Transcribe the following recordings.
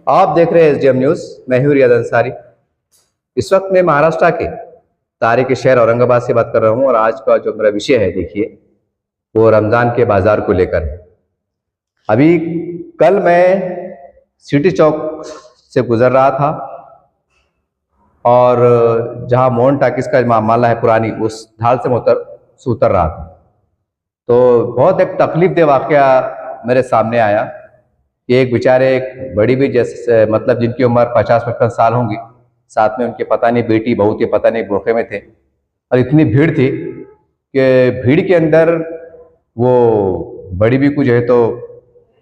आप देख रहे हैं एसडीएम न्यूज। मैं हूं रियाज अंसारी। इस वक्त मैं महाराष्ट्र के तारीख शहर औरंगाबाद से बात कर रहा हूं और आज का जो मेरा विषय है, देखिए, वो रमजान के बाजार को लेकर है। अभी कल मैं सिटी चौक से गुजर रहा था और जहां मोहन टाकिस का मामला है पुरानी, उस ढाल से मैं उतर रहा था तो बहुत एक तकलीफ दे वाकया मेरे सामने आया कि एक बेचारे, एक बड़ी भी जैसे मतलब जिनकी उम्र 50-55 साल होंगी, साथ में उनके पता नहीं बेटी बहू थे, पता नहीं बुरखे में थे, और इतनी भीड़ थी कि भीड़ के अंदर वो बड़ी भी कुछ है तो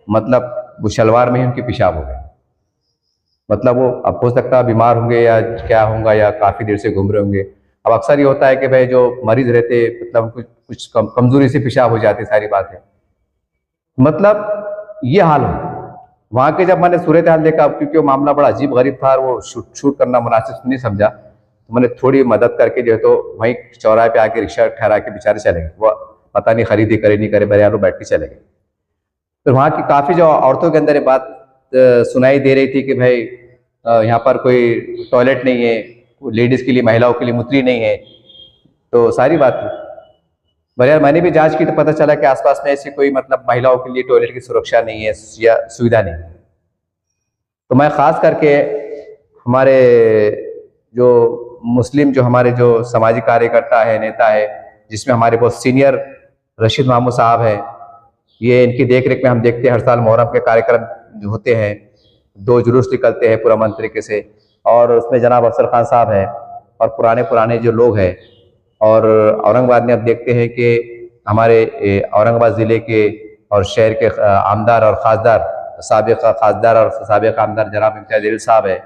मतलब वो शलवार में ही उनकी पेशाब हो गए। मतलब वो अब हो सकता है बीमार होंगे या क्या होगा या काफ़ी देर से घूम रहे होंगे। अब अक्सर ये होता है कि भाई जो मरीज रहते मतलब कुछ कमजोरी से पेशाब हो जाती, सारी बात है। मतलब ये हाल हो वहाँ के। जब मैंने सूरत हाल देखा, क्योंकि वो मामला बड़ा अजीब गरीब था और वो शूट करना मुनासिब नहीं समझा, तो मैंने थोड़ी मदद करके जो है तो वहीं चौराहे पे आके रिक्शा ठहरा के बेचारे चले गए। वो पता नहीं खरीदी करे नहीं करे, मेरे यार बैठ के चले गए। तो वहाँ की काफ़ी जो औरतों के अंदर ये बात सुनाई दे रही थी कि भाई यहाँ पर कोई टॉयलेट नहीं है, लेडीज़ के लिए, महिलाओं के लिए मूत्री नहीं है, तो सारी बात थी। पर यार मैंने भी जांच की तो पता चला कि आसपास में ऐसी कोई मतलब महिलाओं के लिए टॉयलेट की सुरक्षा नहीं है या सुविधा नहीं है। तो मैं ख़ास करके हमारे जो मुस्लिम जो हमारे जो सामाजिक कार्यकर्ता है, नेता है, जिसमें हमारे बहुत सीनियर रशीद मामू साहब है, ये इनकी देख रेख में हम देखते हैं हर साल मुहर्रम के कार्यक्रम जो होते हैं, 2 जुलूस निकलते हैं पुरअमन तरीके से, और उसमें जनाब अफसर खान साहब है और पुराने जो लोग हैं। और औरंगाबाद में अब देखते हैं कि हमारे औरंगाबाद ज़िले के और शहर के आमदार और खासदार, साबिक़ खासदार और साबिक़ आमदार जनाब इम्तियाज़ जलील साहब है,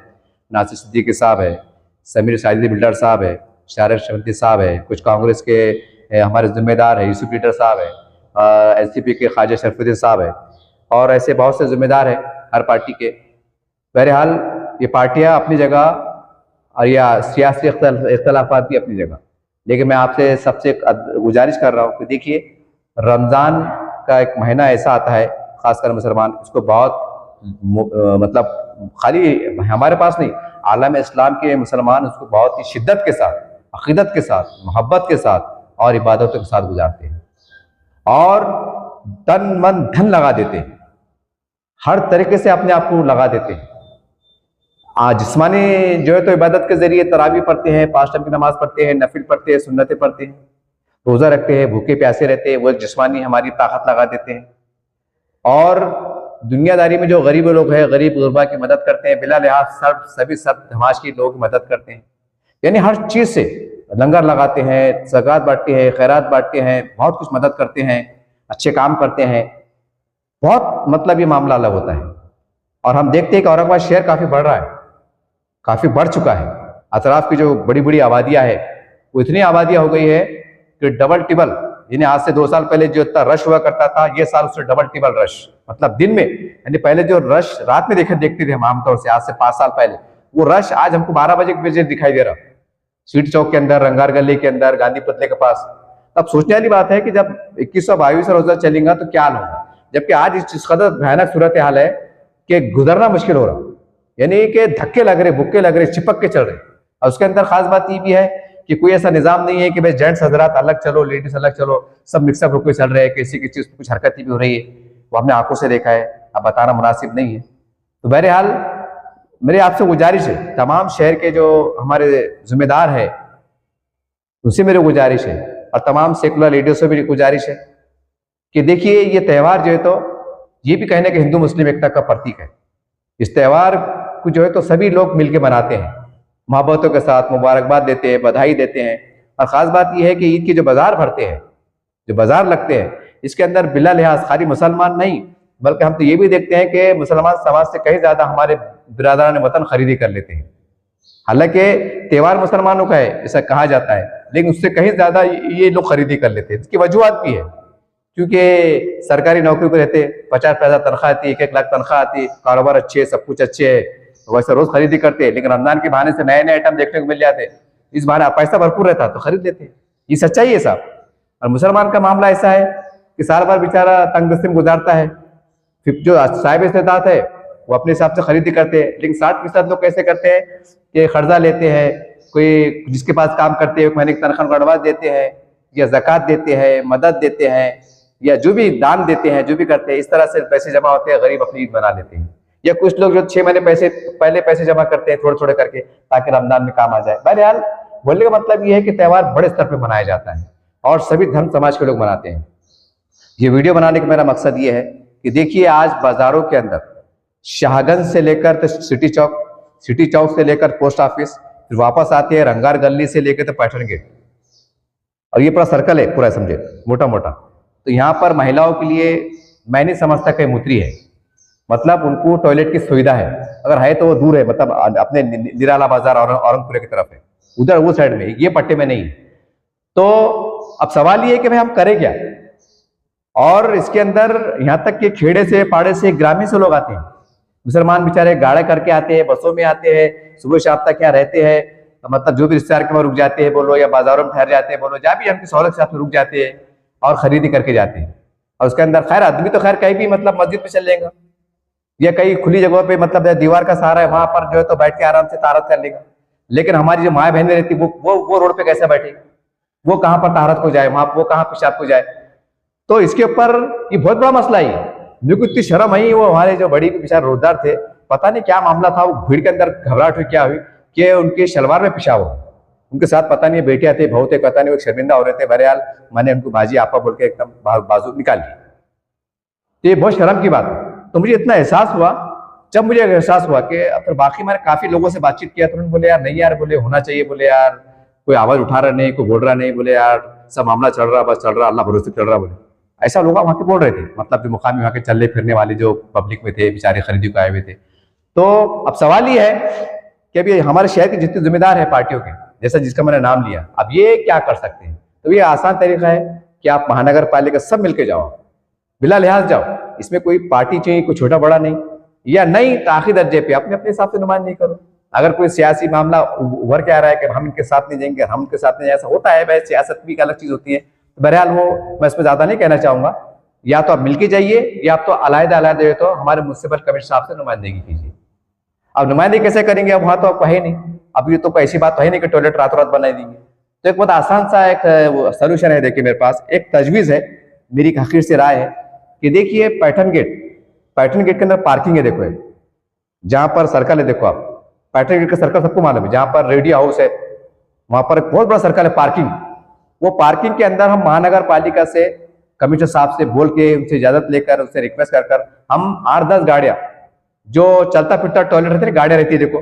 नासिर सिद्दीकी साहब है, समीर साजिदी बिल्डर साहब है, शारिक शमती साहब है, कुछ कांग्रेस के हमारे जिम्मेदार है, यूसुफ लीडर साहब है, एसडीपी के ख्वाजा शरफुद्दीन साहब है, और ऐसे बहुत से जिम्मेदार हैं हर पार्टी के। बहरहाल ये पार्टियाँ अपनी जगह और या सियासी इख्तलाफात भी अपनी जगह, लेकिन मैं आपसे सबसे गुजारिश कर रहा हूँ कि देखिए, रमज़ान का एक महीना ऐसा आता है, ख़ासकर मुसलमान उसको बहुत मतलब खाली हमारे पास नहीं, आलम इस्लाम के मुसलमान उसको बहुत ही शिद्दत के साथ, अक़ीदत के साथ, मोहब्बत के साथ और इबादतों के साथ गुजारते हैं और तन मन धन लगा देते हैं, हर तरीके से अपने आप को लगा देते हैं। जिस्मानी जो है तो इबादत के जरिए तरावी पढ़ते हैं, 5 टाइम की नमाज पढ़ते हैं, नफिल पढ़ते हैं, सुन्नतें पढ़ते हैं, रोज़ा रखते हैं, भूखे प्यासे रहते हैं, वो जिस्मानी हमारी ताकत लगा देते हैं। और दुनियादारी में जो गरीब लोग हैं, गरीब गुरबा की मदद करते हैं, बिला लिहाज सभी सब धमाश की लोग मदद करते हैं, यानी हर चीज़ से लंगर लगाते हैं, ज़कात बांटते हैं, खैरात बांटते हैं, बहुत कुछ मदद करते हैं, अच्छे काम करते हैं। बहुत मतलब ये मामला अलग होता है। और हम देखते हैं कि औरंगाबाद शहर काफ़ी बढ़ रहा है, काफ़ी बढ़ चुका है। अतराफ की जो बड़ी बड़ी आबादियाँ है, वो इतनी आबादियाँ हो गई है कि डबल टिबल, यानी आज से 2 साल पहले जो इतना रश हुआ करता था, ये साल उससे डबल टिबल रश, मतलब दिन में, यानी पहले जो रश रात में देखते थे हम आमतौर से, आज से 5 साल पहले, वो रश आज हमको 12 बजे दिखाई दे रहा। स्वीट चौक के अंदर, रंगार गली के अंदर, गांधी पुतले के पास। अब सोचने वाली बात है कि जब 2122 रोजा चलेगा तो क्या हाल होगा, जबकि आज इस कदर भयानक सूरत हाल है कि गुजरना मुश्किल हो रहा, यानी कि धक्के लग रहे, बुक्के लग रहे, चिपक के चल रहे। और उसके अंदर खास बात ये भी है कि कोई ऐसा निजाम नहीं है कि भाई जेंट्स हजरात अलग चलो, लेडीज अलग चलो, सब मिक्सअप होकर चल रहे हैं, किसी की चीज कुछ हरकत भी हो रही है, वो हमने आंखों से देखा है, अब बताना मुनासिब नहीं है। तो बहरहाल मेरी आपसे गुजारिश है, तमाम शहर के जो हमारे जिम्मेदार है उनसे मेरी गुजारिश है, और तमाम सेकुलर लीडर्स से भी गुजारिश है कि देखिए, ये त्यौहार जो है तो ये भी कहने के हिंदू मुस्लिम एकता का प्रतीक है। इस त्यौहार को जो है तो सभी लोग मिलकर मनाते हैं, मोहब्बतों के साथ मुबारकबाद देते हैं, बधाई देते हैं। और ख़ास बात यह है कि ईद के जो बाजार भरते हैं, जो बाजार लगते हैं, इसके अंदर बिला लिहाज खाली मुसलमान नहीं, बल्कि हम तो ये भी देखते हैं कि मुसलमान समाज से कहीं ज़्यादा हमारे बिरादरान वतन खरीदी कर लेते हैं। हालांकि त्यौहार मुसलमानों का है ऐसा कहा जाता है, लेकिन उससे कहीं ज़्यादा ये लोग खरीदी कर लेते हैं। इसकी वजूहत भी है, क्योंकि सरकारी नौकरी पर रहते, 50 पैसा तनख्वाह आती, 1-1 लाख तनख्वाह आती, कारोबार अच्छे है, सब कुछ अच्छे है, वैसे रोज खरीदी करते हैं, लेकिन रमजान के बहाने से नए नए आइटम देखने को मिल जाते, इस बहाने पैसा भरपूर रहता तो खरीद लेते। ये सच्चाई है साहब। और मुसलमान का मामला ऐसा है कि साल भर बेचारा तंग दस्ती में गुजारता है। फिर जो साहिब इस्तेताअत है वो अपने हिसाब से खरीदी करते हैं। लेकिन 60% लोग कैसे करते हैं कि कर्जा लेते हैं, कोई जिसके पास काम करते हैं महीने की तनख्वाह एडवांस देते हैं, या ज़कात देते हैं, मदद देते हैं, या जो भी दान देते हैं, जो भी करते हैं, इस तरह से पैसे जमा होते हैं, गरीब अपनी ईद मना लेते हैं। या कुछ लोग जो 6 महीने पहले पैसे जमा करते हैं थोड़े थोड़े करके, ताकि रमजान में काम आ जाए। बहरहाल बोलने का मतलब ये है कि त्यौहार बड़े स्तर पर मनाया जाता है और सभी धर्म समाज के लोग मनाते हैं। ये वीडियो बनाने का मेरा मकसद ये है कि देखिए आज बाजारों के अंदर शाहगंज से लेकर तो सिटी चौक से लेकर पोस्ट ऑफिस, फिर वापस आते हैं रंगार गली से लेकर तो पैठन गेट, और ये पूरा सर्कल है पूरा, समझे, मोटा मोटा। तो यहाँ पर महिलाओं के लिए मैं नहीं समझता कि मुत्री है, मतलब उनको टॉयलेट की सुविधा है, अगर है तो वो दूर है, मतलब अपने निराला बाजार और औरंगपुर की तरफ है, उधर वो साइड में, ये पट्टे में नहीं। तो अब सवाल ये है कि भाई हम करें क्या। और इसके अंदर यहाँ तक कि खेड़े से पाड़े से ग्रामीण से लोग आते हैं, मुसलमान बेचारे गाड़े करके आते हैं, बसों में आते हैं, सुबह शाम तक यहाँ रहते हैं, मतलब जो भी रिश्तेदार के वहाँ रुक जाते हैं बोलो, या बाजारों में ठहर जाते हैं बोलो, जहाँ भी हमकी सहूलत के साथ रुक जाते हैं और खरीदी करके जाते हैं। और उसके अंदर खैर आदमी तो खैर कहीं भी मतलब मस्जिद में चल लेगा, या कहीं खुली जगह पे, मतलब दीवार का सहारा है वहां पर जो है तो बैठ के आराम से तारत कर लेगा। लेकिन हमारी जो माँ बहनें रहती वो रोड पे कैसे बैठे, वो कहाँ पर तारत को जाए, वहां वो कहाँ पेशाब को जाए। तो इसके ऊपर ये बहुत बड़ा मसला ही है। मेरे को इतनी शर्म आई, वो हमारे जो बड़ी बेचारे रोजगार थे, पता नहीं क्या मामला था, वो भीड़ के अंदर घबराहट हुई क्या हुई कि उनके शलवार में पेशाब हो, उनके साथ पता नहीं बेटियां थे, बहू थे, पता नहीं, वो शर्मिंदा हो रहे थे। बहरहाल मैंने उनको बाजी आपा बोल के एकदम बाजू निकाल ली। तो ये बहुत शर्म की बात है। तो मुझे इतना एहसास हुआ, जब मुझे एहसास हुआ कि फिर बाकी मैंने काफी लोगों से बातचीत किया, तो उन्होंने बोले यार नहीं यार, बोले होना चाहिए, बोले यार कोई आवाज उठा रहा नहीं, कोई बोल रहा नहीं, बोले यार सब मामला चल रहा, बस चल रहा, अल्लाह भरोसे चल रहा, बोले ऐसा लोग वहां के बोल रहे थे, मतलब जो मुकामी वहां के चलने फिरने वाले जो पब्लिक में थे, बेचारे खरीदी को आए हुए थे। तो अब सवाल ये है कि अभी हमारे शहर के जितने जिम्मेदार है पार्टियों के, जैसा जिसका मैंने नाम लिया, अब ये क्या कर सकते हैं। तो ये आसान तरीका है कि आप महानगर पालिका सब मिलकर जाओ, बिला लिहाज जाओ, इसमें कोई पार्टी चाहिए, कोई छोटा बड़ा नहीं, या नहीं तो आखिरी दर्जे पे अपने अपने हिसाब से नुमाइंदगी करो। अगर कोई सियासी मामला उभर के आ रहा है कि हम इनके साथ नहीं जाएंगे, हम उनके साथ नहीं, ऐसा होता है भाई, सियासत भी एक अलग चीज होती है। बहरहाल वो मैं इसमें ज्यादा नहीं कहना चाहूंगा, या तो आप मिलके जाइए, या आप तो अलग-अलग तो हमारे म्युनिसिपल कमिश्नर साहब से नुमाइंदगी कीजिए। अब नुमाइंदगी कैसे करेंगे, अब वहां तो आपको है नहीं, अब ये तो कोई ऐसी बात तो है नहीं कि टॉयलेट रातों रात बना देंगे। तो एक बहुत आसान सा एक सोल्यूशन है, देखिए मेरे पास एक तजवीज है, मेरी हकीर से राय है कि देखिए पैठन गेट के अंदर पार्किंग है, देखो जहां पर सर्कल है, देखो आप पैठन गेट का सर्कल सबको मालूम है, जहां पर रेडियो हाउस है वहां पर एक बहुत बड़ा सर्कल है पार्किंग। वो पार्किंग के अंदर हम महानगर पालिका से कमिश्नर साहब से बोल के उनसे इजाजत लेकर, उससे रिक्वेस्ट कर हम 8-10 गाड़ियां जो चलता फिरता टॉयलेट रहते हैं, गाड़ियां रहती है देखो,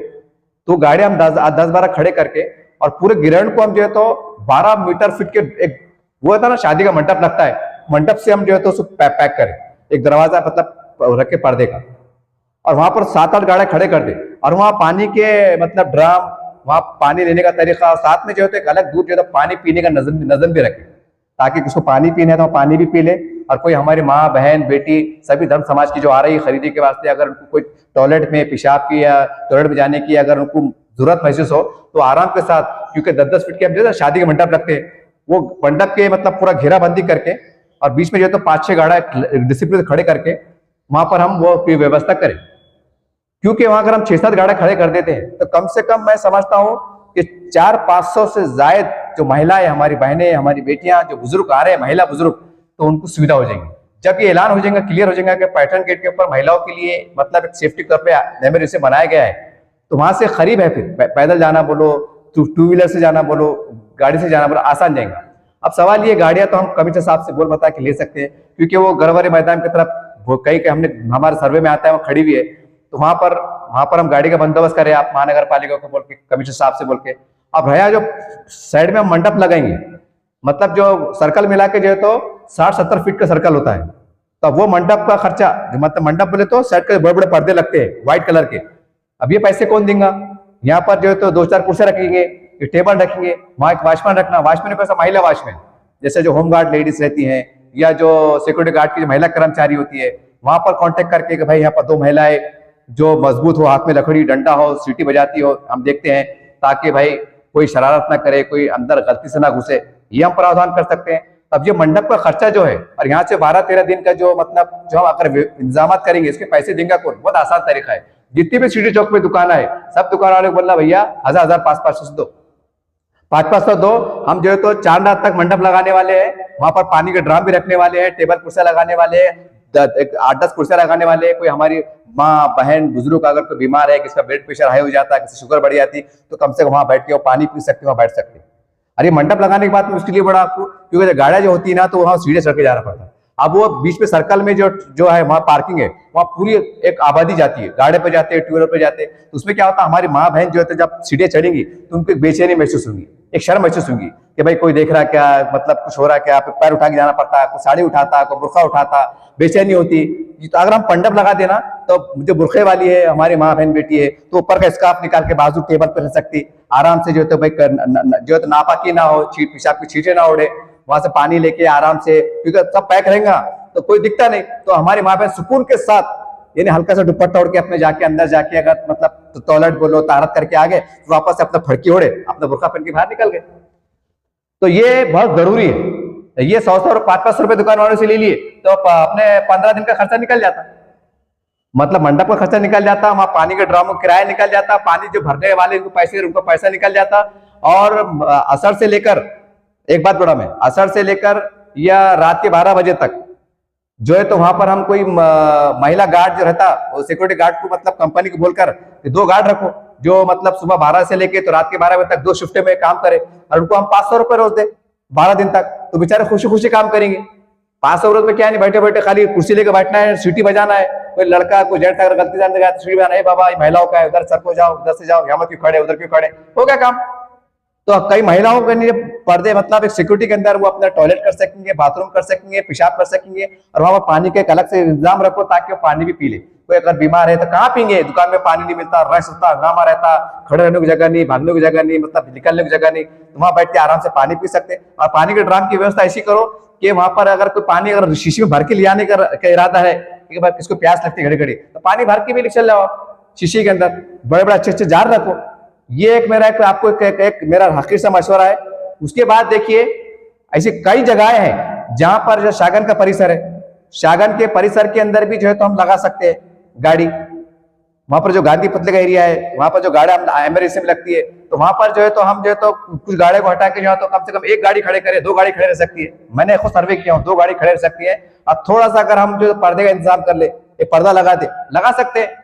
तो गाड़ियां हम 10-12 खड़े करके, और पूरे गिरण को हम जो है तो 12 मीटर फीट के एक वो होता है ना शादी का मंडप लगता है, मंडप से हम जो है तो उसको पैक करें, एक दरवाजा मतलब रख के पर्दे का, और वहां पर 7-8 गाड़ियां खड़े कर दे, और वहां पानी के मतलब ड्राम, वहां पानी लेने का तरीका, और साथ में जो है एक अलग दूर जो है पानी पीने का नजम भी रखे, ताकि किसको पानी पीना है तो पानी भी पी ले। और कोई हमारी माँ बहन बेटी सभी धर्म समाज की जो आ रही है खरीदी के वास्ते, अगर उनको कोई टॉयलेट में पेशाब की या टॉयलेट में जाने की अगर उनको जरूरत महसूस हो तो आराम के साथ, क्योंकि 10-10 फीट के हम जो शादी के मंडप लगते हैं, वो मंडप के मतलब पूरा घेराबंदी करके, और बीच में जो है तो 5-6 गाड़ियां डिसिप्लिन खड़े करके वहां पर हम वो व्यवस्था करें। क्योंकि वहां अगर हम 6-7 गाड़ियां खड़े कर देते हैं तो कम से कम मैं समझता हूं कि 400-500 से जायद जो महिलाएं, हमारी बहनें, हमारी बेटियां, जो बुजुर्ग आ रहे हैं, महिला बुजुर्ग, तो उनको सुविधा हो जाएगी। जब ये ऐलान हो जाएगा, क्लियर हो जाएगा कि पैठन गेट के ऊपर महिलाओं के लिए मतलब एक सेफ्टी तौर पर नंबर इसे बनाया गया है, तो वहां से करीब है, फिर पैदल जाना बोलो, टू व्हीलर से जाना बोलो, गाड़ी से जाना बोलो, आसान जाएगा। अब सवाल ये, गाड़ियां तो हम कमिश्नर साहब से बोल बता के ले सकते हैं, क्योंकि वो गरवारे मैदान की तरफ वो कई हमने हमारे सर्वे में आता है, वो खड़ी हुई है, तो वहां पर हम गाड़ी का बंदोबस्त करें, आप महानगर पालिका को बोल के, कमिश्नर साहब से बोल के। अब भैया जो साइड में हम मंडप लगाएंगे, मतलब जो सर्कल मिला के जो है तो 60-70 फीट का सर्कल होता है, तो वो मंडप का खर्चा, मतलब मंडप बोले तो साइड के बड़े बड़े पर्दे लगते हैं व्हाइट कलर के, अब ये पैसे कौन देगा। यहाँ पर जो है तो 2-4 कुर्सियां रखेंगे, टेबल रखेंगे, वहां एक वॉचमैन रखना, वॉचमैन पैसा महिला वॉचमैन, जैसे जो होमगार्ड लेडीज रहती हैं या जो सिक्योरिटी गार्ड की जो महिला कर्मचारी होती है, वहां पर कांटेक्ट करके कि भाई यहाँ पर 2 महिलाएं जो मजबूत हो, हाथ में लकड़ी डंडा हो, सीटी बजाती हो, हम देखते हैं, ताकि भाई कोई शरारत ना करे, कोई अंदर गलती से ना घुसे, ये हम प्रावधान कर सकते हैं। अब ये मंडप का खर्चा जो है और यहाँ से 12-13 दिन का जो मतलब जो हम अगर इंतजाम करेंगे, इसके पैसे देंगे कौन? बहुत आसान तरीका है। जितनी भी सिटी चौक पे दुकान है, सब दुकान वाले को बोलना भैया 1000-1000 500-500 दो, 500-500 दो। हम जो है तो 4 रात तक मंडप लगाने वाले हैं, वहां पर पानी के ड्राम भी रखने वाले हैं, टेबल कुर्सियां लगाने वाले हैं, 8-10 कुर्सियां लगाने वाले हैं। कोई हमारी माँ बहन बुजुर्ग अगर कोई बीमार है, किसका ब्लड प्रेशर हाई हो जाता है, किसी शुगर बढ़ जाती, तो कम से कम वहां बैठ के वो पानी पी सकते, वहां बैठ सकते। अरे मंडप लगाने के बाद में उसके लिए बड़ा आपको, क्योंकि गाड़ियां जो होती है ना, तो वहां सीढ़ी चढ़ के जाना पड़ता है। अब वो बीच में सर्कल में जो है वहां पार्किंग है, वहां पूरी एक आबादी जाती है, गाड़ी पे जाते हैं, टू व्हीलर पे जाते हैं। तो उसमें क्या होता है, हमारी माँ बहन जो है तो जब सीढ़ियां चढ़ेंगी तो उनको एक बेचैनी महसूस होगी, एक शर्म महसूस होगी कि भाई कोई देख रहा क्या, मतलब कुछ हो रहा क्या, पैर उठा के जाना पड़ता है, कोई साड़ी उठाता, कोई बुर्खा उठाता, बेचैनी होती। तो अगर हम मंडप लगा देना तो जो बुरखे वाली है, हमारी माँ बहन बेटी है, तो ऊपर का स्कार्फ निकाल के बाजू टेबल पर रह सकती, आराम से जो है तो भाई जो है तो नापाकी ना हो, पेशाब की छींटे ना उड़े, वहां से पानी लेके आराम से, क्योंकि सब पैक रहेगा तो कोई दिखता नहीं। तो हमारी माँ बहन सुकून के साथ, यानी हल्का सा दुपट्टा ओढ़ के अपने जाके अंदर जाके अगर मतलब तो टॉयलेट बोलो तारत करके आ गए, तो वापस से अपना फड़की ओढ़े, अपना बुर्खा पहन के बाहर निकल गए। तो ये बहुत जरूरी है। ये 100-100 और 500-500 रुपए दुकान वालों से ले लिए तो अपने 15 दिन का खर्चा निकल जाता, मतलब मंडप का खर्चा निकल जाता, वहां पानी के ड्राम का किराया निकल जाता, पानी जो भरने वाले उनको पैसा निकल जाता। और असर से लेकर, एक बात बड़ा मैं, असर से लेकर या रात के 12 बजे तक जो है तो वहां पर हम कोई महिला गार्ड जो रहता, वो सिक्योरिटी गार्ड को मतलब कंपनी को बोलकर 2 गार्ड रखो, जो मतलब सुबह 12 से लेके तो रात के 12 बजे तक 2 शिफ्टे में काम करे, और उनको हम 500 रुपए रोज दे 12 दिन तक, तो बेचारे खुशी खुशी काम करेंगे। 500 रोज में क्या नहीं, बैठे बैठे खाली कुर्सी लेकर बैठना है, सीटी बजाना है। कोई लड़का कोई जेंट्स अगर गलती जाने लगा सीटी बजाना है, बाबा ये महिलाओं का है, उधर सर को जाओ, उधर से जाओ, यहाँ क्यों खड़े, उधर क्यों खड़े, हो गया काम। तो कई महिलाओं के लिए पर्दे, मतलब एक सिक्योरिटी के अंदर वो अपना टॉयलेट कर सकेंगे, बाथरूम कर सकेंगे, पेशाब कर सकेंगे, और वहां पर पानी के एक अलग से इंतजाम रखो ताकि वो पानी भी पी ले। कोई अगर बीमार है तो कहाँ पीएंगे, दुकान में पानी नहीं मिलता, रश होता, हंगामा रहता, खड़े रहने की जगह नहीं, भागने की जगह नहीं, मतलब निकलने की जगह नहीं, तो वहां बैठ के आराम से पानी पी सकते। और पानी के ड्राम की व्यवस्था ऐसी करो कि वहां पर अगर कोई पानी अगर शीशी में भर के ले आने का इरादा है कि भाई किसको प्यास लगती है घड़ी घड़ी, तो पानी भर के भी चल जाओ शीशी के अंदर, बड़े बड़े अच्छे जार रखो। ये एक मेरा आपको एक मेरा हकीर सा मशवरा है। उसके बाद देखिए ऐसी कई जगहें हैं जहां पर जो शागन का परिसर है, शागन के परिसर के अंदर भी जो है तो हम लगा सकते हैं गाड़ी। वहां पर जो गांधी पुतले का एरिया है, वहां पर जो गाड़ी एमरजेंसी में लगती है, तो वहां पर जो है तो हम जो है तो कुछ गाड़ी को हटा के जो है तो कम से कम 1 गाड़ी खड़े करें, 2 गाड़ी खड़े रह सकती है। मैंने खुद सर्वे किया हूं, 2 गाड़ी खड़े रह सकती है। अब थोड़ा सा अगर हम जो पर्दे का इंतजाम कर ले, एक पर्दा लगा सकते हैं।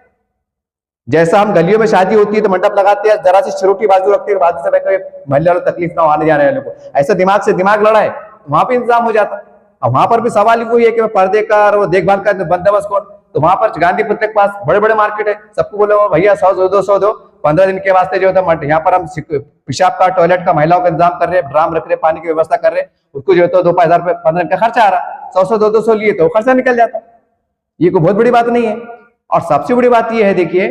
जैसा हम गलियों में शादी होती है तो मंडप लगाते हैं, जरा सी छोटी बाजू रखते हैं, बाजू से कोई महल्ले वालों तकलीफ ना आने जाने वालों को, ऐसा दिमाग से दिमाग लड़ा है तो वहां पे इंतजाम हो जाता। अब वहां पर भी सवाल वही है कि पर्दे का और वो देखभाल का बंदोबस्त कौन, तो वहां पर गांधी पुतले के पास बड़े बड़े मार्केट है, सबको बोले भैया 100 दो 200 दो, 15 दिन के वास्ते जो है यहाँ पर हम पेशाब का टॉयलेट का महिलाओं का इंतजाम कर रहे हैं, ड्राम रख रहे, पानी की व्यवस्था कर रहे हैं, उसको जो है तो 2,000 रुपए 15 दिन का खर्चा आ रहा, 100 200 लिए तो खर्चा निकल जाता। ये कोई बहुत बड़ी बात नहीं है। और सबसे बड़ी बात यह है देखिए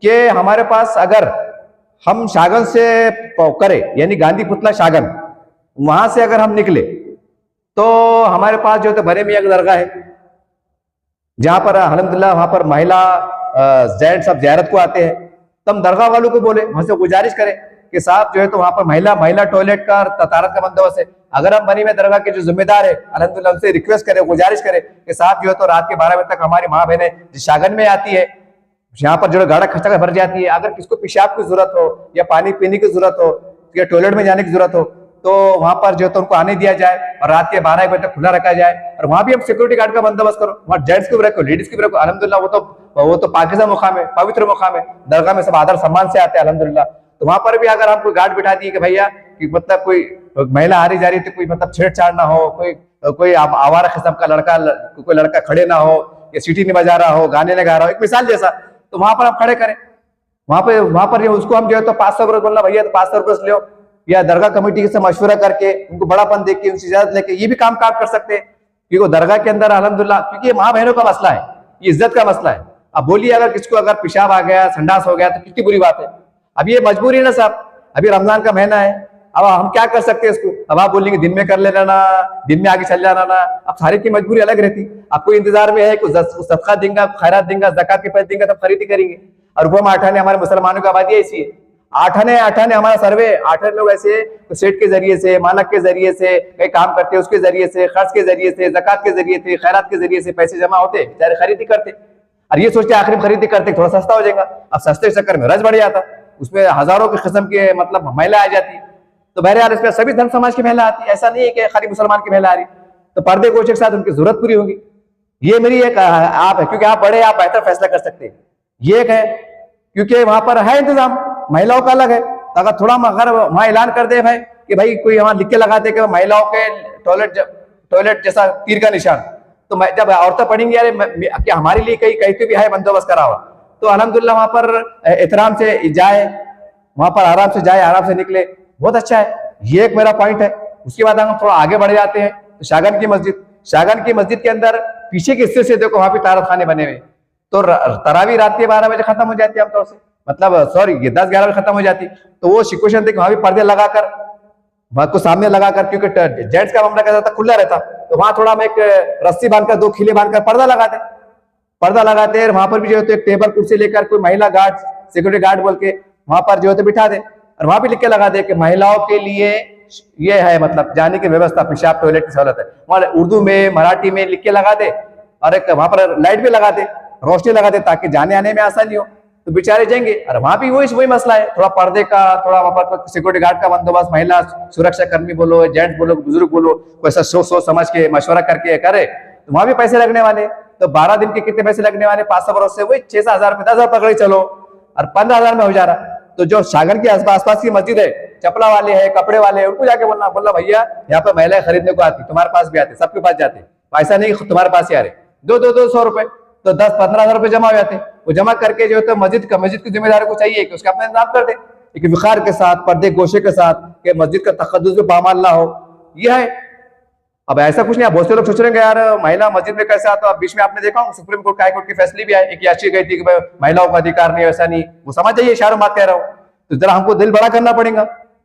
कि हमारे पास अगर हम शागन से करें, यानी गांधी पुतला शागन, वहां से अगर हम निकले तो हमारे पास जो है बड़े मियां की दरगाह है, जहां पर अल्हम्दुलिल्लाह वहां पर महिला जेंट्स सब ज़ियारत को आते हैं। तो हम दरगाह वालों को बोले, वहां से गुजारिश करें कि साहब जो है तो वहां पर महिला टॉयलेट का ततारत का बंदोबस्त है। अगर हम बनी में दरगाह के जो जिम्मेदार है अल्हम्दुलिल्लाह उनसे रिक्वेस्ट करें, गुजारिश करें कि साहब जो है तो रात के 12 बजे तक हमारी माँ बहनें जिस शागन में आती है, यहाँ पर जो गाड़ा खर्चा भर जाती है, अगर किसको पेशाब की जरूरत हो या पानी पीने की जरूरत हो या टॉयलेट में जाने की जरूरत हो, तो वहां पर जो है तो उनको आने दिया जाए और रात के 12 बजे तक खुला रखा जाए। और वहां भी हम सिक्योरिटी गार्ड का बंदोबस्त करो, वहां जेंट्स की भी रखो, लेडीज की भी रखो। अल्हम्दुलिल्लाह वो तो पाकीज़ा मुकाम है, पवित्र मुकाम है, दरगाह में सब आदर सम्मान से आते हैं अल्हम्दुलिल्लाह। तो वहां पर भी अगर हम कोई गार्ड बिठा दिए कि भैया कि मतलब कोई महिला आ रही जा रही तो कोई मतलब छेड़छाड़ ना हो, कोई आवारा किस्म का कोई लड़का खड़े ना हो या सीटी नहीं बजा रहा हो, गाने नहीं गा रहा हो, एक मिसाल जैसा, तो वहां पर आप खड़े करें। वहां पर उसको हम जो है तो 500 रुपये बोलना, भैया तो 500 रुपये लो, या दरगाह कमेटी से मशवरा करके उनको बड़ापन देके उनसे इजाजत लेके ये भी काम कर सकते हैं। क्योंकि दरगाह के अंदर अल्हम्दुलिल्लाह, क्योंकि ये माँ बहनों का मसला है, ये इज्जत का मसला है। अब बोलिए अगर किसको अगर पेशाब आ गया, संडास हो गया तो कितनी बुरी बात है। अब ये मजबूरी है ना साहब, अभी रमजान का महीना है, अब हम क्या कर सकते हैं इसको। अब आप बोलेंगे दिन में कर लेना ना, दिन में आगे चल जाना ना, अब सारे की मजबूरी अलग रहती। आपको इंतजार में है कुछ सदका देंगे, खैरात देंगे, ज़कात के पैसे देंगे, तब खरीदी करेंगे। और रुपये में 8 आने हमारे मुसलमानों की आबादी ऐसी है। आठाने हमारा सर्वे 8 लोग ऐसे सेठ के जरिए से, मानक के जरिए से कई काम करते, उसके जरिए से, खर्च के जरिए से, ज़कात के जरिए से, खैरात के जरिए से पैसे जमा होते, बेचारे खरीदी करते। और ये सोचते आखिर में खरीदी करते थोड़ा सस्ता हो जाएगा। अब सस्ते चक्कर में रज बढ़ जाता, उसमें हजारों की किस्म के मतलब महिला आ जाती। तो बहरहाल इसमें सभी धर्म समाज की महिला आती है, ऐसा नहीं है कि खाली मुसलमान की महिला आ रही। तो पर्दे गोशे के साथ उनकी जरूरत पूरी होगी। ये मेरी एक आप है, क्योंकि आप बड़े, आप बेहतर फैसला कर सकते हैं। ये एक है क्योंकि वहां पर है इंतजाम, महिलाओं का अलग है। तो अगर थोड़ा अगर वहां ऐलान कर दे भाई कि भाई कोई वहां लिख के लगाते कि महिलाओं के टॉयलेट जैसा तीर का निशान, तो जब औरतें पढ़ेंगी यार क्या हमारे लिए कहीं भी है बंदोबस्त करा हुआ, तो अल्हम्दुलिल्लाह वहां पर एहतराम से जाए, वहां पर आराम से जाए, आराम से निकले, बहुत अच्छा है। ये एक मेरा पॉइंट है। उसके बाद हम थोड़ा आगे बढ़ जाते हैं तो शागन की मस्जिद के अंदर पीछे के हिस्से से देखो वहां पे तारत खाने बने हुए। तो तरावी रात के 12 बजे खत्म हो जाती है आमतौर से, मतलब सॉरी 10-11 बजे खत्म हो जाती। तो वो सिचुएशन थी वहां भी पर्दे लगाकर, वहां को सामने लगाकर, क्योंकि जेंट्स का मामला कैसा था खुला रहता, तो वहां थोड़ा हम एक रस्सी बांधकर 2 खिले बांधकर पर्दा लगाते वहां पर भी जो है तो एक टेबल कुर्सी लेकर कोई महिला गार्ड, सिक्योरिटी गार्ड बोल के वहां पर जो है तो बिठा दे, और वहां भी लिख के लगा दे कि महिलाओं के लिए ये है, मतलब जाने की व्यवस्था, पेशाब टॉयलेट की सहूलत है। वहां उर्दू में, मराठी में लिख के लगा दे, और एक वहां पर लाइट भी लगा दे, रोशनी लगा दे, ताकि जाने आने में आसानी हो। तो बेचारे जाएंगे। और वहां भी वही मसला है, थोड़ा पर्दे का, थोड़ा वहां पर सिक्योरिटी गार्ड का बंदोबस्त, महिला सुरक्षा कर्मी बोलो, जेंट्स बोलो, बुजुर्ग बोलो, कोई ऐसा सोच समझ के मशवरा करके करे, तो वहां भी पैसे लगने वाले। तो 12 दिन के कितने पैसे लगने वाले? 500 बरस से वही 6-7 हजार रुपये, 10 हजार पकड़े चलो, और 15,000 में हो जा रहा। तो जो सागर के आसपास की मस्जिद है, चपला वाले है, कपड़े वाले है, उनको जाके बोला भैया यहाँ पे महिलाएं खरीदने को आती, तुम्हारे पास भी आते, सबके पास जाते, ऐसा नहीं तुम्हारे पास ही आ रहे, 200 रुपए, तो 10-15 हजार रुपए जमा हो जाते। वो जमा करके जो है तो मस्जिद की जिम्मेदारी को चाहिए कि उसका अपना इंतजाम कर दे, एक विखार के साथ, पर्दे गोशे के साथ, कि मस्जिद का तकद्दुस भी पामाल ना हो। यह है। अब ऐसा कुछ नहीं, बहुत से लोग सोच रहे हैं यार महिला मस्जिद में कैसे आता। बीच में आपने देखा सुप्रीम कोर्ट, हाई कोर्ट की फैसले भी आए, एक याचिका गई थी कि महिलाओं का अधिकार नहीं, वैसा नहीं, वो समझ जाइए इशारों बात कह रहा हूँ। तो जरा हमको दिल बड़ा करना पड़ेगा।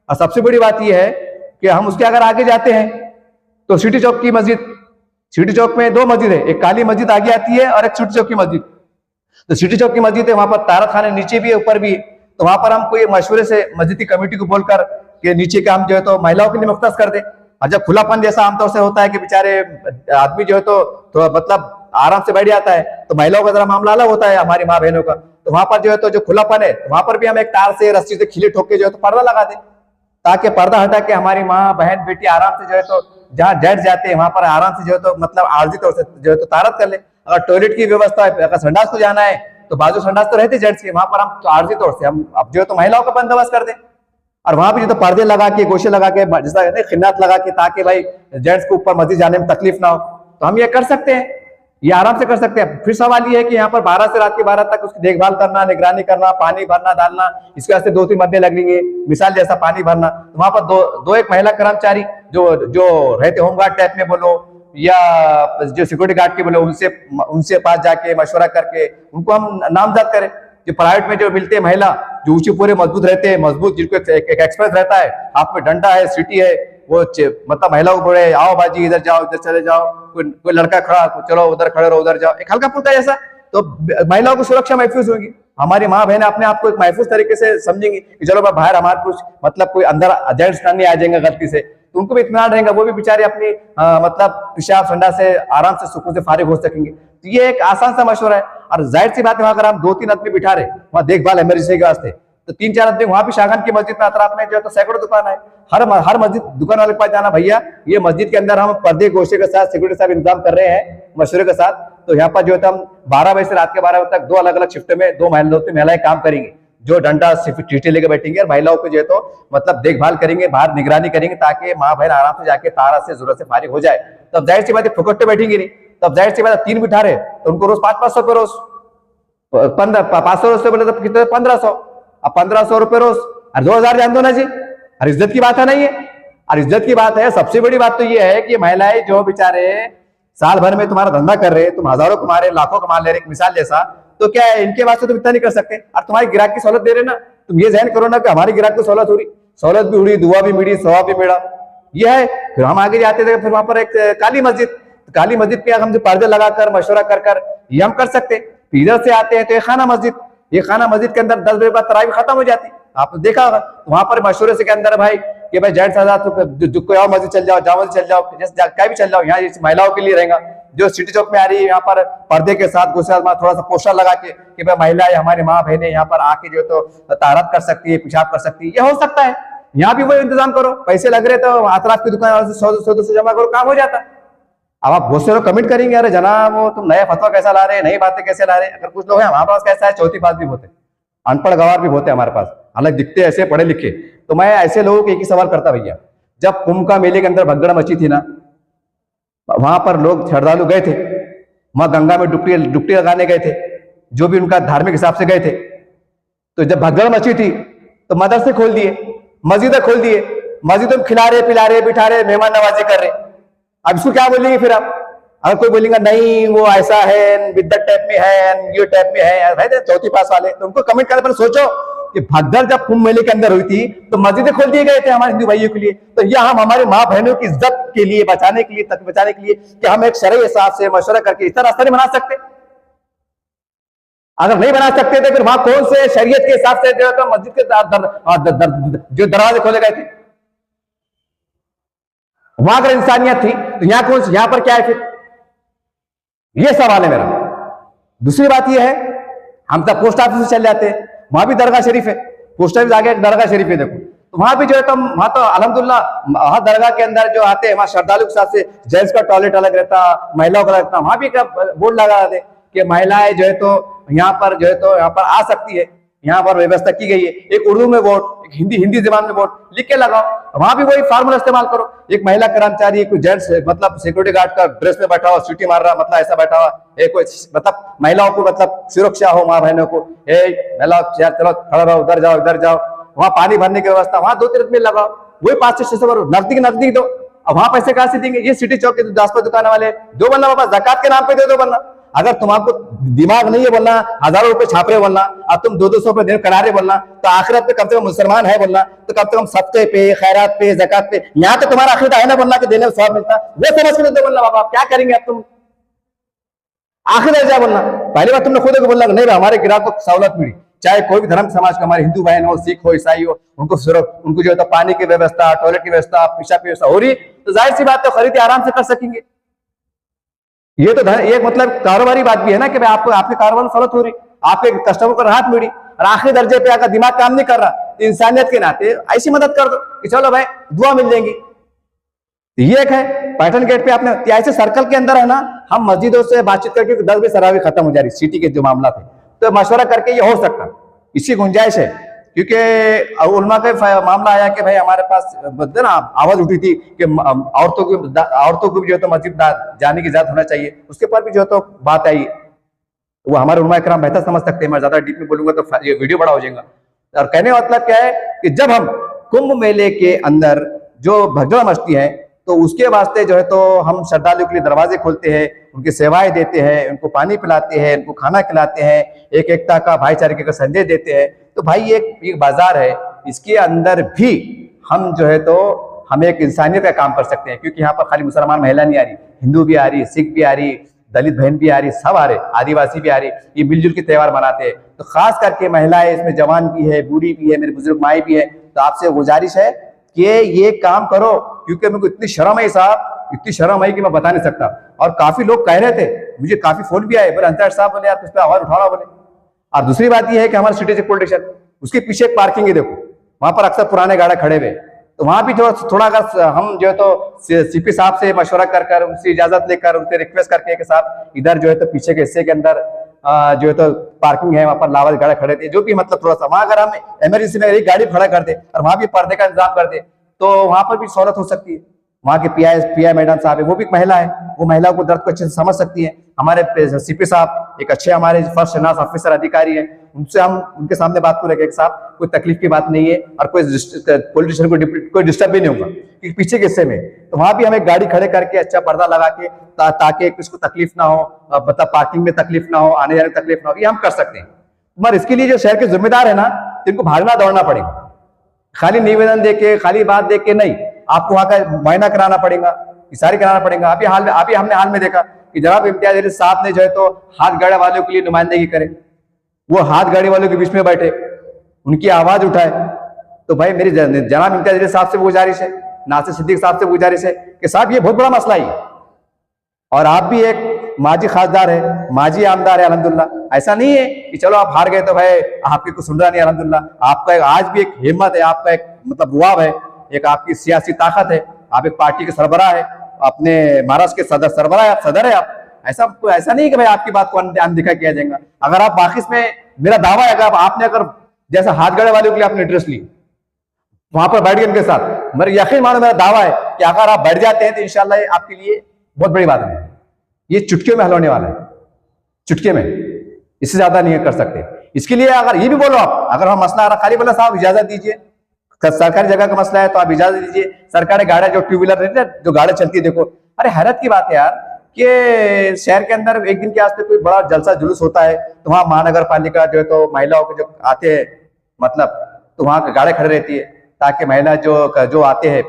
और सबसे बड़ी बात यह है कि हम उसके अगर आगे जाते हैं तो सिटी चौक की मस्जिद, सिटी चौक में 2 मस्जिद है, एक काली मस्जिद आगे आती है और एक सिटी चौक की मस्जिद। तो सिटी चौक की मस्जिद है, वहां पर तारत खाने नीचे भी है ऊपर भी। तो वहां पर हम कोई मशवरे से मस्जिद की कमेटी को बोलकर कि नीचे का हम जो है तो महिलाओं के लिए मुख्तस कर दे। और जब खुलापन जैसा आमतौर से होता है कि बेचारे आदमी जो है तो थोड़ा मतलब आराम से बैठ जाता है, तो महिलाओं का जरा मामला अलग होता है, हमारी माँ बहनों का। तो वहां पर जो है तो जो खुलापन है, वहां पर भी हम एक तार से, रस्सी से खिले ठोक के जो है तो पर्दा लगा दे, ताकि पर्दा हटा के हमारी माँ बहन बेटी आराम से जो है तो जहाँ जेंट्स जाते हैं वहां पर आराम से जो है तो मतलब आर्जी तौर से जो है तो तारत कर ले। अगर टॉयलेट की व्यवस्था है, अगर संडास को जाना है तो बाजू संडास तो रहते जेंट्स के, वहां पर हम तो आर्जी तौर से हम अब जो है तो महिलाओं का बंदोबस्त कर दें। और वहां भी जो तो पर्दे लगा के, गोशे लगा के, जैसा खिन्नात लगा के, ताकि भाई जेंट्स को ऊपर मस्जिद जाने में तकलीफ ना हो। तो हम ये कर सकते हैं, ये आराम से कर सकते हैं। फिर सवाल ये है कि यहाँ पर 12 से रात के 12 तक उसकी देखभाल करना, निगरानी करना, पानी भरना डालना, इसके वास्ते 2-3 बंदे लगेंगे, मिसाल जैसा पानी भरना। तो वहां पर दो एक महिला कर्मचारी जो रहते होमगार्ड टाइप में बोलो या जो सिक्योरिटी गार्ड के बोलो, उनसे पास जाके मशवरा करके उनको हम नामजद करें। जो प्राइवेट में जो मिलते हैं महिला, जो ऊंचे पूरे मजबूत रहते हैं, मजबूत जिनको एक एक्सप्रेस रहता है, हाथ में डंडा है, सीटी है, वो मतलब महिलाओं को बोले आओ बाजी इधर जाओ, इधर चले जाओ, कोई लड़का खड़ा, चलो उधर खड़े रहो, उधर जाओ, एक हल्का फुल्का जैसा, तो महिलाओं को सुरक्षा महफूज होगी। हमारी माँ बहन अपने आप को एक महफूज तरीके से समझेंगी कि चलो बाहर हमारे कुछ मतलब कोई अंदर जेंट्स नहीं आ जाएंगे गलती से, तो उनको भी इत्मीनान रहेगा, वो भी बेचारे अपनी मतलब पेशाब संडा से आराम से सुकून से फारिग हो सकेंगे। तो ये एक आसान सा मशवरा है। और जाहिर सी बात है, अगर हम 2-3 आदमी बिठा रहे वहां देखभाल इमरजेंसी के वास्ते, तो 3-4 आदमी वहां भी शागन की मस्जिद में अतराफ में जो है तो सैकड़ों दुकान है, हर मस्जिद दुकान वाले के पास जाना, भैया ये मस्जिद के अंदर हम पर्दे गोशे के साथ सिक्योरिटी साहब इंतजाम कर रहे हैं मशवरे के साथ, तो यहाँ पर जो है हम 12 बजे से रात के 12 बजे तक 2 अलग अलग शिफ्ट में 2 महिलाएं काम करेंगी, जो डंडा चीटी लेके बैठेंगे और महिलाओं को जो है तो मतलब देखभाल करेंगे, बाहर निगरानी करेंगे, ताकि माँ बहन आराम से जाके तारा से जरूरत से फारिग हो जाए। तब जाहिर सी बात है फुकट पे बैठेंगे नहीं, तब जाहिर सी बात 3 बिठा रहे तो उनको रोज 500 रुपये रोज, 500 रोज से बोले तो कितने 1500, अब 1500 रुपये रोज और 2000 जान दो ना जी। और इज्जत की बात है नहीं है, और इज्जत की बात है। सबसे बड़ी बात तो ये है कि महिलाएं जो बेचारे साल भर में तुम्हारा धंधा कर रहे, तुम हजारों कमा रहे, लाखों कमा ले रहे, एक मिसाल जैसा, तो क्या है इनके वास्ते तुम इतना नहीं कर सकते? और तुम्हारी गिराक की सहूलत दे रहे ना, तुम ये जहन करो ना कि हमारी गिराक को सहूलत हो रही, सहूलत भी हुई, दुआ भी मिली, सवाब भी मिला। यह है। फिर हम आगे जाते थे, फिर वहां पर एक काली मस्जिद पे हम जो पर्दे लगाकर मशवरा कर ये हम कर सकते। इधर से आते हैं तो ये खाना मस्जिद के अंदर 10 बजे बाद तरावी खत्म हो जाती, आपने देखा होगा। तो वहां पर मशवरे से के अंदर भाई कि भाई जेंट्स आजाद तो कोई और मस्जिद चल जाओ, जाओ मस्जिद चल जाओ, जैसे क्या भी चल जाओ, यहाँ महिलाओं के लिए रहेगा। जो सिटी चौक में आ रही है यहाँ पर पर्दे के साथ थोड़ा सा पोस्टर लगा के कि भाई महिलाएं हमारी माँ बहनें यहाँ पर आके जो तो तारत कर सकती है, पेशाब कर सकती है, ये हो सकता है। यहाँ भी वो इंतजाम करो, पैसे लग रहे तो अतराफ की दुकान वाले से 100-200 जमा करो, काम हो जाता। अब आप बहुत से लोग कमेंट करेंगे अरे जनाब वो तुम नया फतवा कैसा ला रहे हैं, नई बातें कैसे ला रहे हैं। अगर कुछ लोग हैं हमारे पास कैसा है, चौथी पास भी होते, अनपढ़ गवार भी होते हमारे पास, हालांकि दिखते ऐसे पढ़े लिखे। तो मैं ऐसे लोगों को एक ही सवाल करता भैया, जब कुंभ का मेले के अंदर भगदड़ मची थी ना, वहां पर लोग श्रद्धालु गए थे, वहां गंगा में डुबकी लगाने गए थे, जो भी उनका धार्मिक हिसाब से गए थे। तो जब भगदड़ मची थी तो मदरसे खोल दिए, मस्जिदें खोल दिए, मस्जिदों में खिला रहे पिला रहे बिठा रहे, मेहमान नवाजी कर रहे। अब इसको क्या बोलेंगे फिर आप? अगर कोई बोलेगा नहीं वो ऐसा है, बिद्दत टाइप में है, ये टाइप में है, भाई चौथी पास वाले, तो उनको कमेंट करने पर सोचो कि भगदड़ जब कुंभ मेले के अंदर हुई थी तो मस्जिदें खोल दिए गए थे हमारे हिंदू भाइयों के लिए। तो यह हम हमारे माँ बहनों की इज्जत के लिए बचाने के लिए, तक बचाने के लिए कि हम एक शरई हिसाब से मशवरा करके इस तरह रास्ता नहीं बना सकते। अगर नहीं बना सकते तो फिर वहां कौन से शरीयत के हिसाब से जो तो मस्जिद के जो दरवाजे खोले गए थे? वहां अगर इंसानियत थी तो यहाँ कौन, यहां पर क्या है फिर? ये सवाल है मेरा। दूसरी बात यह है, हम तब पोस्ट ऑफिस से चल जाते हैं, वहां भी दरगाह शरीफ है, पोस्ट ऑफिस आगे दरगाह शरीफ है, देखो तो वहां भी जो है तो वहां तो अल्हम्दुलिल्लाह हर दरगाह के अंदर जो आते हैं वहां श्रद्धालु के साथ से जेंट्स का टॉयलेट अलग रहता, महिलाओं का अलग रहता। वहां भी बोर्ड लगा देते कि महिलाएं जो है तो यहाँ पर जो है तो यहाँ पर आ सकती है, यहाँ पर व्यवस्था की गई है। एक उर्दू में बोर्ड, एक हिंदी जबान में बोर्ड लिख के लगाओ, वहां भी वही फार्मूला इस्तेमाल करो। एक महिला कर्मचारी, कोई जेंट्स मतलब सिक्योरिटी गार्ड का ड्रेस में बैठा हुआ, सीटी मार रहा, मतलब ऐसा बैठा हुआ, कोई मतलब महिलाओं को मतलब सुरक्षा हो, माँ बहनों को, महिला चलो खड़ा रहो, उधर जाओ इधर जाओ, वहां पानी भरने की व्यवस्था, वहां 2-3 मिनट लगाओ, वही 5 से 600 नजदीक दो। अब वहां पैसे कहां से देंगे? ये सिटी चौक के 10 दुकान वाले दो, बनना बाबा जकात के नाम पे दे दो, बनना। अगर तुमको दिमाग नहीं है बोलना, हजारों रुपए छाप रहे बोलना, अब तुम 200-200 रुपए दिन करा रहे बोलना, तो आखिरत पे कम से कम मुसलमान है बोलना, तो कम से कम सदके पे, खैरात पे, ज़कात पे, यहाँ तो तुम्हारा अकीदा है ना बोलना कि देने में सवाब मिलता, वो समझ के दे बोलना। बाबा क्या करेंगे अब तुम? आखिर जा बोलना। पहली बार तुमने खुद को बोलना नहीं हमारे ग्राहक को सहूलत मिली, चाहे कोई भी धर्म समाज का, हमारे हिंदू बहन हो, सिख हो, ईसाई हो, उनको जो है पानी की व्यवस्था, टॉयलेट की व्यवस्था, पेशाब की व्यवस्था हो रही, तो जाहिर सी बात है खरीदी आराम से कर सकेंगे। ये तो एक मतलब कारोबारी बात भी है ना कि भाई आपको आपके कारोबार में सहूलत हो रही, आपके कस्टमर को राहत मिली, और आखिरी दर्जे पे अगर दिमाग काम नहीं कर रहा तो इंसानियत के नाते ऐसी मदद कर दो कि चलो भाई दुआ मिल जाएंगी। ये एक है पैटर्न गेट पे आपने ऐसे सर्कल के अंदर है ना, हम मस्जिदों से बातचीत करके 10 बजे सरावी खत्म हो जा रही सिटी के जो मामला थे, तो मशवरा करके ये हो सकता, इसकी गुंजाइश है। क्योंकि उलमा का मामला आया कि भाई हमारे पास ना आवाज उठी थी कि औरतों को भी जो है तो मस्जिद जाने की इजाजत होना चाहिए, उसके पर भी जो है तो बात आई। वो हमारे उलमा इकराम बेहतर समझ सकते हैं, मैं ज्यादा डीप में बोलूंगा तो ये वीडियो बड़ा हो जाएगा। और कहने का मतलब क्या है कि जब हम कुंभ मेले के अंदर जो भगदड़ मचती है तो उसके वास्ते जो है तो हम श्रद्धालुओं के लिए दरवाजे खोलते हैं, उनकी सेवाएं देते हैं, उनको पानी पिलाते हैं, उनको खाना खिलाते हैं, एक एकता का भाईचारे का संदेश देते हैं। तो भाई एक बाजार है, इसके अंदर भी हम जो है तो हम एक इंसानियत का काम कर सकते हैं। क्योंकि यहाँ पर खाली मुसलमान महिला नहीं आ रही, हिंदू भी आ रही, सिख भी आ रही, दलित बहन भी आ रही, सब आ रहे, आदिवासी भी आ रही, ये मिलजुल के त्यौहार मनाते हैं। तो खास करके महिलाएं इसमें जवान भी है, बूढ़ी भी है, मेरे बुजुर्ग माई भी है। तो आपसे गुजारिश है कि ये काम करो, क्योंकि मेरे को इतनी शर्म है साहब, इतनी शर्म है कि मैं बता नहीं सकता। और काफी लोग कह रहे थे, मुझे काफी फोन भी आए, बोले अंसारी साहब बोले आप इस पर आवाज उठाना बोले। और दूसरी बात यह है कि हमारे स्ट्रेटेजिक पुलिस स्टेशन उसके पीछे एक पार्किंग है, देखो वहां पर अक्सर पुराने गाड़े खड़े हुए, तो वहां भी थोड़ा अगर हम जो है तो सीपी साहब से मशवरा कर उनसे इजाजत लेकर उनसे रिक्वेस्ट करके कि साहब इधर जो है तो पीछे के हिस्से के अंदर जो है तो पार्किंग है, वहां पर लावा गाड़ी खड़े थे, जो भी मतलब थोड़ा सा वहां अगर हम इमरजेंसी में एक गाड़ी खड़ा कर दे और वहां भी पर्दे का इंतजाम कर दे तो वहां पर भी सहूलत हो सकती है। वहां के पीआई मैडम साहब है, वो भी एक महिला है, वो महिला को दर्द को अच्छे से समझ सकती है। हमारे सीपी साहब एक अच्छे हमारे फर्स्ट शनास ऑफिसर अधिकारी है, उनसे हम उनके सामने बात को लेकर साहब कोई तकलीफ की बात नहीं है और कोई पॉलिटिशियन को कोई डिस्टर्ब भी नहीं होगा कि पीछे के हिस्से में, तो वहां भी हमें गाड़ी खड़े करके अच्छा पर्दा लगा के ताकि किसको तकलीफ ना हो, मतलब पार्किंग में तकलीफ ना हो, आने जाने में तकलीफ ना हो, ये हम कर सकते हैं। मगर इसके लिए जो शहर के जिम्मेदार है ना, इनको भागना दौड़ना पड़ेगा, खाली निवेदन देके खाली बात देख के नहीं, आपको वहां का मुआयना कराना पड़ेगा, इशारे कराना पड़ेगा। अभी हमने हाल में देखा कि जनाब इम्तियाज अली साहब ने जो है तो हाथ गाड़ी वालों के लिए नुमाइंदगी करे, वो हाथ गाड़ी वालों के बीच में बैठे, उनकी आवाज उठाए। तो भाई मेरी जनाब इम्तियाज अली साहब से गुजारिश है, नासिर सिद्दीक साहब से गुजारिश है कि साहब ये बहुत बड़ा मसला है, और आप भी एक माजी खासदार है, माजी आमदार है अल्हम्दुलिल्लाह। ऐसा नहीं है कि चलो आप हार गए तो भाई आपके कुछ सुन रहा नहीं, अल्हम्दुलिल्लाह आपका आज भी एक हिम्मत है, आपका एक मतलब रुआब है, एक आपकी सियासी ताकत है, आप एक पार्टी के सरबराह है, अपने महाराष्ट्र के सरबराह है, आप सदर है आप। ऐसा नहीं कि भाई आपकी बात को अनदेखा किया जाएगा। अगर आप वाकई में, मेरा दावा है अगर आपने जैसा हाथ गड़े वालों के लिए आपने इंटरेस्ट ली, वहां पर बैठ गए उनके साथ, मेरा यकीन मानो मेरा दावा है कि अगर आप बैठ जाते हैं तो इंशाल्लाह आपके लिए बहुत बड़ी बात है। ये चुटकियों में हल होने वाला है, चुटके में, इससे ज्यादा नहीं कर सकते। इसके लिए अगर ये भी बोलो आप, अगर हम मसला खाली बोला साहब इजाजत दीजिए, सरकारी जगह का मसला है तो आप इजाजत दीजिए, सरकारी गाड़ियां जो टू व्हीलर रहती है, जो गाड़ी चलती है, देखो अरे हैरत की बात है यार कि शहर के अंदर एक दिन के वास्ते कोई बड़ा जलसा जुलूस होता है तो वहां महानगर पालिका जो है तो महिलाओं के जो आते हैं मतलब, तो वहां गाड़ी खड़ी रहती है ताकि महिला जो आते हैं,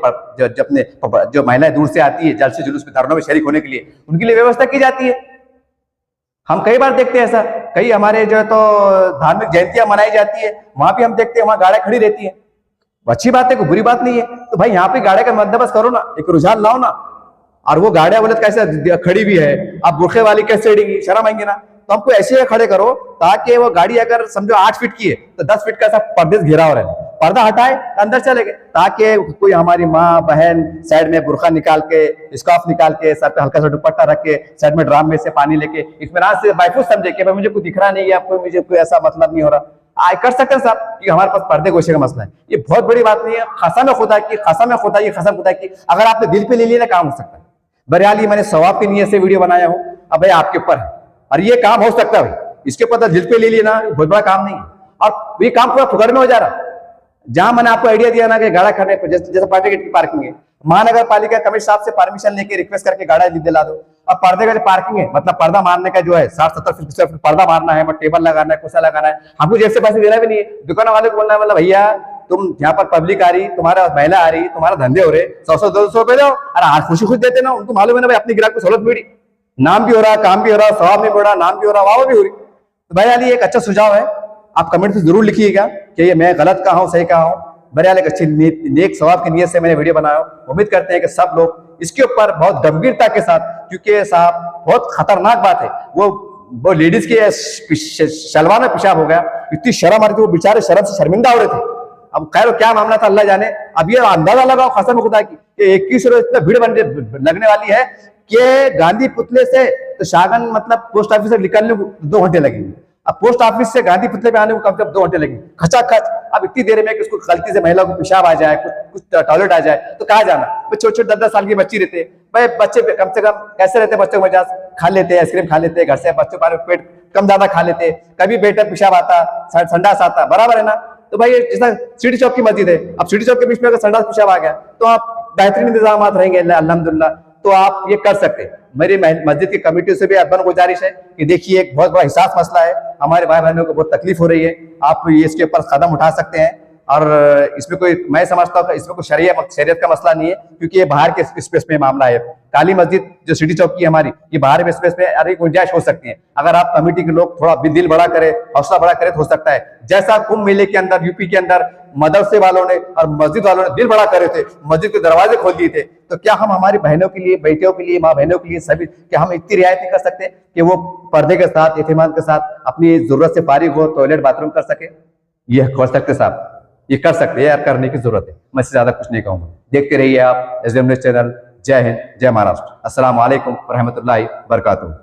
जो महिलाएं दूर से आती है जलसे जुलूस में धरनों में शरीक होने के लिए, उनके लिए व्यवस्था की जाती है। हम कई बार देखते हैं ऐसा, कई हमारे जो है तो धार्मिक जयंतियां मनाई जाती है, वहां भी हम देखते हैं वहां गाड़ियां खड़ी रहती है। अच्छी बात है, कोई बुरी बात नहीं है। तो भाई यहाँ पे गाड़ी का बंदोबस्त करो ना, एक रुझान लाओ ना। और वो गाड़ियां बोले कैसे खड़ी भी है, अब बुरखे वाली कैसे चढ़ेगी, शर्म आएंगे ना। तो हमको ऐसे खड़े करो ताकि वो गाड़ी अगर समझो 8 फीट की है तो 10 फीट का ऐसा पर्दे से घिरा हो रहा है, पर्दा हटाए अंदर चले गए, ताकि कोई हमारी माँ बहन साइड में बुरखा निकाल के, स्कार्फ निकाल के, सर पे हल्का सा दुपट्टा रख के, साइड में ड्राम में से पानी लेके इत्मीनान से महफूज समझे कि भाई मुझे कुछ दिख रहा नहीं है, आपको मुझे कोई ऐसा मतलब नहीं हो रहा, कर सकते हैं साहब, कि हमारे पास पर्दे गोशे का मसला है। ये बहुत बड़ी बात नहीं है। कसम खुदा की, कसम खुदा की, कसम खुदा की, अगर आपने दिल पे ले लिया ना काम हो सकता है। बहरहाल मैंने सवाब की नीयत से वीडियो बनाया हूँ, अब भाई आपके ऊपर है, और ये काम हो सकता है भाई, इसके ऊपर दिल पे ले लिया ना, बहुत बड़ा काम नहीं है, और ये काम पूरा फुकड़ में हो जा रहा। जहां मैंने आपको आइडिया दिया ना कि गाड़ा खड़े जैसे पार्टी गेट की पार्किंग है, महानगर पालिका कमिश्नर साहब से परमिशन लेके रिक्वेस्ट करके गाड़ा दिला दो। अब पर्दे का जो पार्किंग है, मतलब पर्दा मारने का जो है 60-70 फीट पर्दा मारना है, टेबल लगाना है, कुर्सा लगाना है, हमको जैसे पैसे देना भी नहीं है। दुकान वाले को बोलना है मतलब भैया तुम यहाँ पर पब्लिक आ रही, तुम्हारा महिला आ रही, तुम्हारा धंधे हो रहे, 100-200 रुपए दो, अरे आज खुशी खुश देते ना, उनको मालूम है ना भाई अपनी ग्राहक को सहूलत मिली, नाम भी हो रहा, काम भी हो रहा, सवाब भी हो रहा, नाम भी हो रहा, वाह भी हो रही। तो भाई अली एक अच्छा सुझाव है, आप कमेंट में जरूर लिखिएगा कि ये मैं गलत कहा हूँ, सही कहा हूँ। बहरहाल एक अच्छी नेक सवाब की नीयत से मैंने वीडियो बनाया। उम्मीद करते हैं कि सब लोग इसके ऊपर बहुत गंभीरता के साथ, क्योंकि साहब बहुत खतरनाक बात है, वो लेडीज के शलवार में पेशाब हो गया, इतनी शर्म आ रही थी, वो बेचारे शर्म से शर्मिंदा हो रहे थे। अब खैर क्या मामला था अल्लाह जाने। अब ये अंदाजा लगाओ कसम खुदा की 21 रोज इतना भीड़ लगने वाली है कि गांधी पुतले से तो शागन मतलब पोस्ट ऑफिस से निकलने को 2 घंटे लगेंगे। अब पोस्ट ऑफिस से गांधी पुतले पे आने को कम से कम 2 घंटे लगेंगे खचाखच। अब इतनी देर में कि उसको गलती से महिला को पेशाब आ जाए, कुछ टॉयलेट आ जाए तो कहाँ जाना। छोटे-छोटे 10-10 साल की बच्ची रहते, भाई बच्चे कम से कम कैसे रहते, बच्चों को मजाज खा लेते, आइसक्रीम खा लेते, घर से बच्चों का पेट कम ज्यादा खा लेते, कभी बेटा पेशाब आता, संडास आता, बराबर है ना। तो भाई जैसा सिटी चौक की मस्जिद है, अब सिटी चौक के बीच में अगर संडास पेशाब आ गया तो आप बेहतरीन इंतजाम रहेंगे अल्हम्दुलिल्लाह, तो आप ये कर सकते हैं। मेरी मस्जिद की कमेटी से भी अदबन गुजारिश है कि देखिए एक बहुत बड़ा हिसास मसला है, हमारे भाई बहनों को बहुत तकलीफ हो रही है, आप ये इसके ऊपर कदम उठा सकते हैं। और इसमें कोई, मैं समझता हूँ इसमें कोई शरीयत का मसला नहीं है, क्योंकि ये बाहर के स्पेस में मामला है। काली मस्जिद जो सिटी चौक की हमारी, ये बाहर के स्पेस में अरे गुंजाइश हो सकती है। अगर आप कमेटी के लोग थोड़ा दिल बड़ा करे, हौसला बड़ा करे तो हो सकता है। जैसा कुंभ मेले के अंदर यूपी के अंदर मदरसे वालों ने और मस्जिद वालों ने दिल बड़ा करे थे, मस्जिद के दरवाजे खोल दिए थे, तो क्या हम हमारी बहनों के लिए, बेटियों के लिए, माँ बहनों के लिए सभी, क्या हम इतनी रियायत नहीं कर सकते कि वो पर्दे के साथ, एहतिमाम के साथ अपनी जरूरत से फारिग हो, टॉयलेट बाथरूम कर सके। ये कर सकते साहब, ये कर सकते हैं यार, करने की जरूरत है। मैं इससे ज्यादा कुछ नहीं कहूंगा। देखते रहिए आप SDM न्यूज़ चैनल। जय हिंद, जय महाराष्ट्र। अस्सलाम वालेकुम रहमतुल्लाहि बरकातुहू।